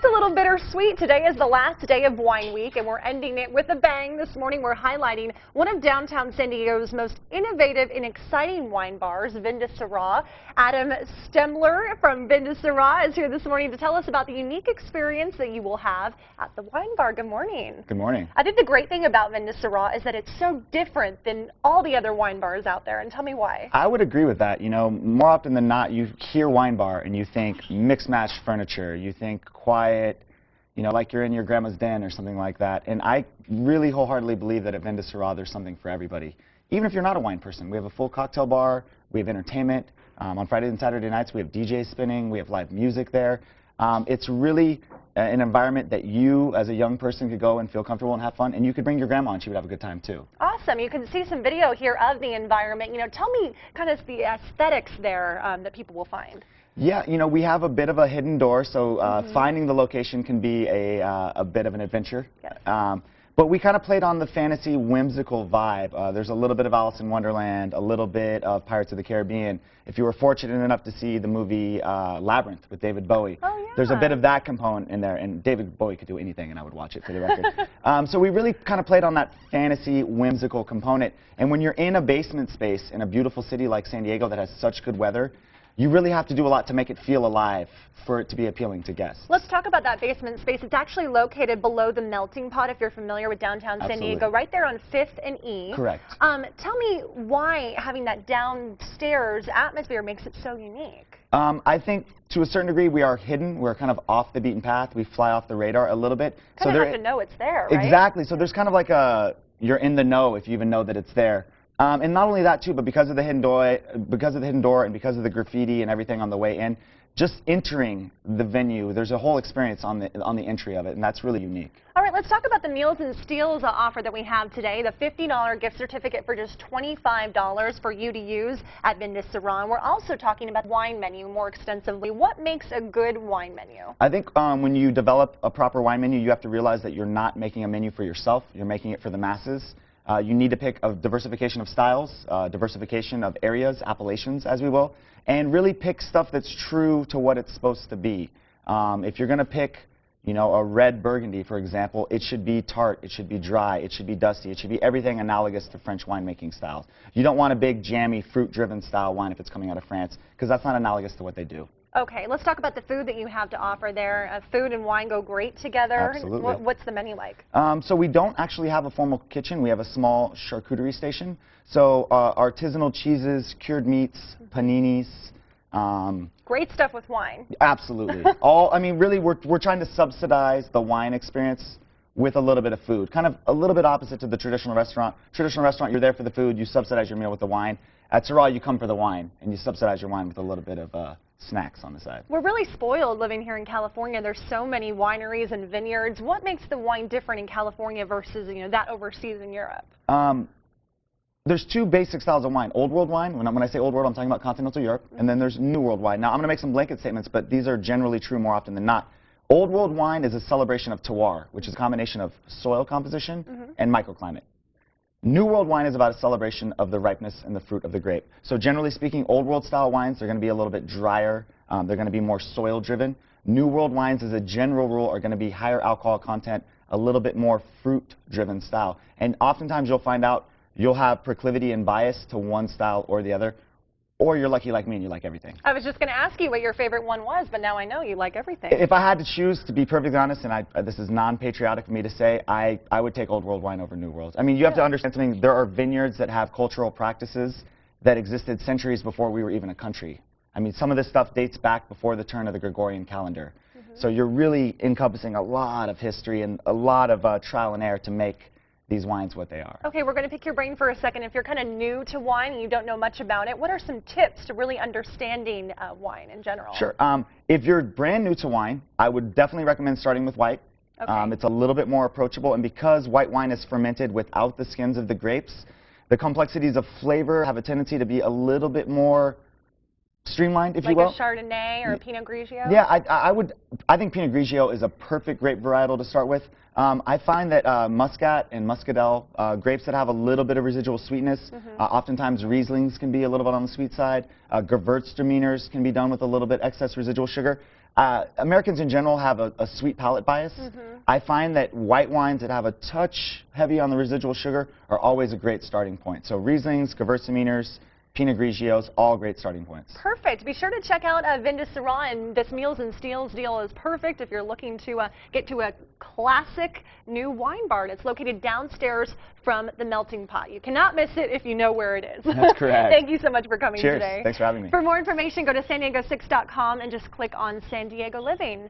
it's a little bittersweet. Today is the last day of Wine Week, and we're ending it with a bang. This morning, we're highlighting one of downtown San Diego's most innovative and exciting wine bars, Vin De Syrah. Adam Stemmler from Vin De Syrah is here this morning to tell us about the unique experience that you will have at the wine bar. Good morning. Good morning. I think the great thing about Vin De Syrah is that it's so different than all the other wine bars out there, and tell me why. I would agree with that. You know, more often than not, you hear wine bar and you think mix-match furniture, you think quiet, you know, like you're in your grandma's den or something like that. And I really wholeheartedly believe that at Vin De Syrah there's something for everybody. Even if you're not a wine person, we have a full cocktail bar, we have entertainment. On Friday and Saturday nights we have DJs spinning, we have live music there. It's really an environment that you as a young person could go and feel comfortable and have fun, and you could bring your grandma and she would have a good time too. Awesome. You can see some video here of the environment. You know, tell me kind of the aesthetics there that people will find. Yeah, you know, we have a bit of a hidden door, so finding the location can be a bit of an adventure. Yes. But we kind of played on the fantasy, whimsical vibe. There's a little bit of Alice in Wonderland, a little bit of Pirates of the Caribbean. If you were fortunate enough to see the movie Labyrinth with David Bowie, there's a bit of that component in there. And David Bowie could do anything, and I would watch it for the record. So we really kind of played on that fantasy, whimsical component. And when you're in a basement space in a beautiful city like San Diego that has such good weather, you really have to do a lot to make it feel alive for it to be appealing to guests. Let's talk about that basement space. It's actually located below the Melting Pot, if you're familiar with downtown San Diego, right there on 5th and E. Correct. Tell me why having that downstairs atmosphere makes it so unique. I think to a certain degree we are hidden. We're kind of off the beaten path. We fly off the radar a little bit. Kind of have to know it's there, right? Exactly. So there's kind of like you're in the know if you even know that it's there. And not only that too, but because of the hidden door, and because of the graffiti and everything on the way in, just entering the venue, there's a whole experience on the entry of it, and that's really unique. All right, let's talk about the Meals and Steals offer that we have today. The $50 gift certificate for just $25 for you to use at Vin De Syrah. We're also talking about wine menu more extensively. What makes a good wine menu? I think when you develop a proper wine menu, you have to realize that you're not making a menu for yourself. You're making it for the masses. You need to pick a diversification of styles, diversification of areas, appellations, as we will, and really pick stuff that's true to what it's supposed to be. If you're going to pick, you know, a red Burgundy, for example, it should be tart, it should be dry, it should be dusty, it should be everything analogous to French winemaking styles. You don't want a big, jammy, fruit-driven style wine if it's coming out of France, because that's not analogous to what they do. Okay, let's talk about the food that you have to offer there. Food and wine go great together. Absolutely. What's the menu like? So we don't actually have a formal kitchen. We have a small charcuterie station. So artisanal cheeses, cured meats, paninis. Great stuff with wine. Absolutely. I mean, really, we're trying to subsidize the wine experience with a little bit of food. Kind of a little bit opposite to the traditional restaurant. Traditional restaurant, you're there for the food, you subsidize your meal with the wine. At Syrah, you come for the wine, and you subsidize your wine with a little bit of snacks on the side. We're really spoiled living here in California. There's so many wineries and vineyards. What makes the wine different in California versus, you know, that overseas in Europe? There's two basic styles of wine. Old world wine, when I say old world, I'm talking about continental Europe, and then there's new world wine. Now, I'm going to make some blanket statements, but these are generally true more often than not. Old world wine is a celebration of terroir, which is a combination of soil composition and microclimate. New world wine is about a celebration of the ripeness and the fruit of the grape. So generally speaking, old world style wines, they're going to be a little bit drier. They're going to be more soil driven. New world wines, as a general rule, are going to be higher alcohol content, a little bit more fruit driven style. And oftentimes you'll find out you'll have proclivity and bias to one style or the other. Or you're lucky like me and you like everything. I was just going to ask you what your favorite one was, but now I know you like everything. If I had to choose, to be perfectly honest, and this is non-patriotic for me to say, I would take Old World wine over New World. I mean, you have to understand something. There are vineyards that have cultural practices that existed centuries before we were even a country. I mean, some of this stuff dates back before the turn of the Gregorian calendar. So you're really encompassing a lot of history and a lot of trial and error to make these wines what they are. Okay, we're going to pick your brain for a second. If you're kind of new to wine and you don't know much about it, what are some tips to really understanding wine in general? Sure. If you're brand new to wine, I would definitely recommend starting with white. Okay. It's a little bit more approachable, and because white wine is fermented without the skins of the grapes, the complexities of flavor have a tendency to be a little bit more streamlined, if you will. Like a Chardonnay or a Pinot Grigio? Yeah, I think Pinot Grigio is a perfect grape varietal to start with. I find that Muscat and Muscadel, grapes that have a little bit of residual sweetness, oftentimes Rieslings can be a little bit on the sweet side. Gewürztraminers can be done with a little bit excess residual sugar. Americans in general have a sweet palate bias. I find that white wines that have a touch heavy on the residual sugar are always a great starting point. So Rieslings, Gewürztraminers, Pinot Grigios, all great starting points. Perfect. Be sure to check out Vin De Syrah, and this Meals and Steals deal is perfect if you're looking to get to a classic new wine bar. It's located downstairs from the Melting Pot. You cannot miss it if you know where it is. That's correct. Thank you so much for coming Cheers. today. Thanks for having me. For more information, go to san diego6.com and just click on San Diego Living.